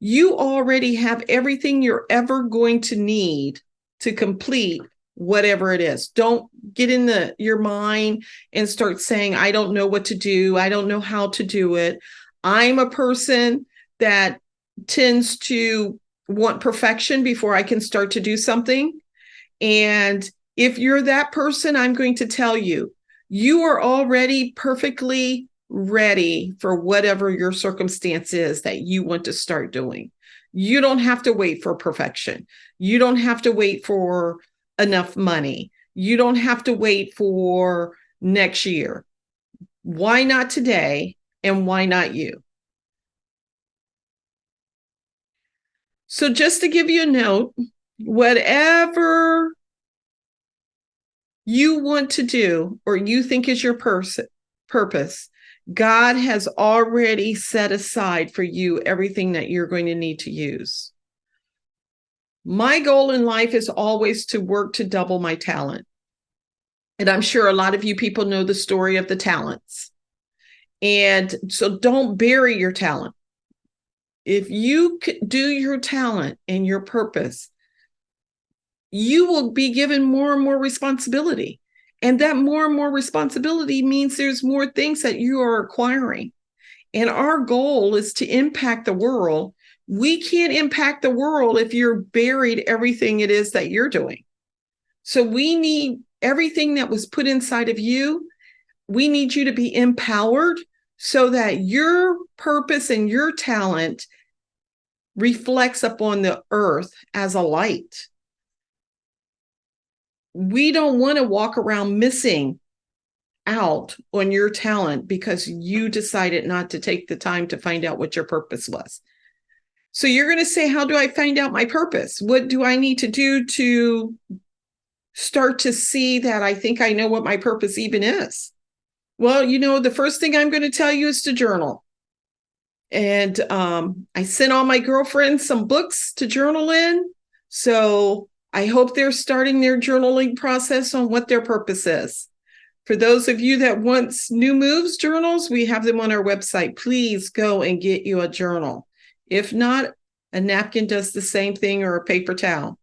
You already have everything you're ever going to need to complete whatever it is. Don't get in your mind and start saying, I don't know what to do. I don't know how to do it. I'm a person that tends to want perfection before I can start to do something. And if you're that person, I'm going to tell you, you are already perfectly ready for whatever your circumstance is that you want to start doing. You don't have to wait for perfection. You don't have to wait for enough money. You don't have to wait for next year. Why not today? And why not you? So, just to give you a note, whatever you want to do or you think is your purpose, God has already set aside for you everything that you're going to need to use. My goal in life is always to work to double my talent. And I'm sure a lot of you people know the story of the talents. And so don't bury your talent. If you do your talent and your purpose, you will be given more and more responsibility. And that more and more responsibility means there's more things that you are acquiring. And our goal is to impact the world. We can't impact the world if you're buried everything it is that you're doing. So we need everything that was put inside of you. We need you to be empowered so that your purpose and your talent reflects upon the earth as a light. We don't want to walk around missing out on your talent because you decided not to take the time to find out what your purpose was. So you're going to say, how do I find out my purpose? What do I need to do to start to see that I think I know what my purpose even is? Well, the first thing I'm going to tell you is to journal. And I sent all my girlfriends some books to journal in. So I hope they're starting their journaling process on what their purpose is. For those of you that want NUMOVZ journals, we have them on our website. Please go and get you a journal. If not, a napkin does the same thing, or a paper towel.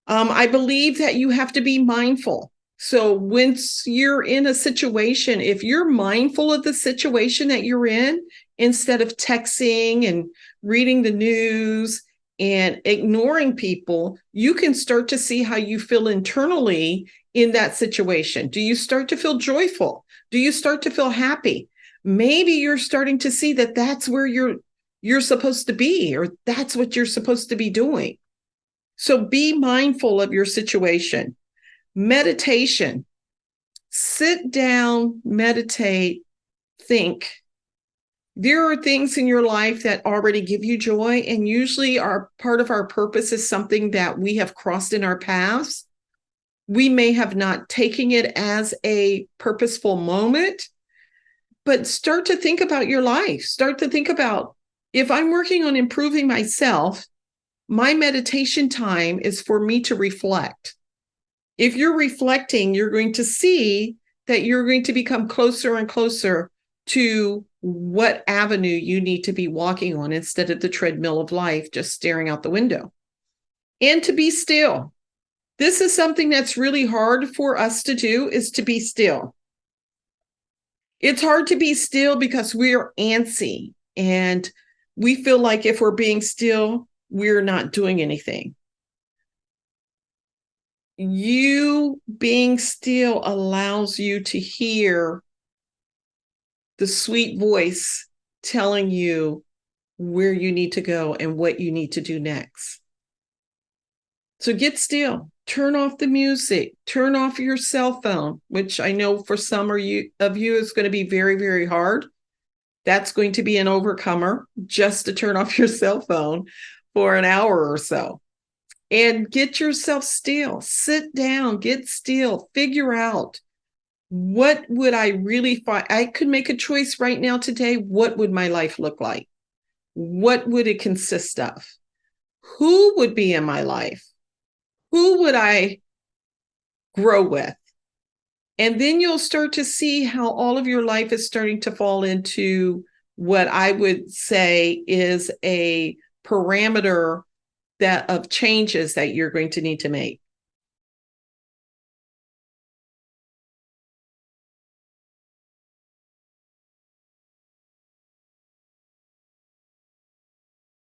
I believe that you have to be mindful. So once you're in a situation, if you're mindful of the situation that you're in, instead of texting and reading the news and ignoring people, you can start to see how you feel internally in that situation. Do you start to feel joyful? Do you start to feel happy? Maybe you're starting to see that that's where you're supposed to be, or that's what you're supposed to be doing. So be mindful of your situation. Meditation. Sit down, meditate, think. There are things in your life that already give you joy, and usually part of our purpose is something that we have crossed in our paths. We may have not taken it as a purposeful moment, but start to think about your life. Start to think about, if I'm working on improving myself, my meditation time is for me to reflect. If you're reflecting, you're going to see that you're going to become closer and closer to what avenue you need to be walking on instead of the treadmill of life, just staring out the window. And to be still. This is something that's really hard for us to do, is to be still. It's hard to be still because we're antsy and we feel like if we're being still, we're not doing anything. You being still allows you to hear the sweet voice telling you where you need to go and what you need to do next. So get still, turn off the music, turn off your cell phone, which I know for some of you is going to be very, very hard. That's going to be an overcomer, just to turn off your cell phone for an hour or so. And get yourself still, sit down, get still, figure out, what would I really find? I could make a choice right now today. What would my life look like? What would it consist of? Who would be in my life? Who would I grow with? And then you'll start to see how all of your life is starting to fall into what I would say is a parameter that of changes that you're going to need to make.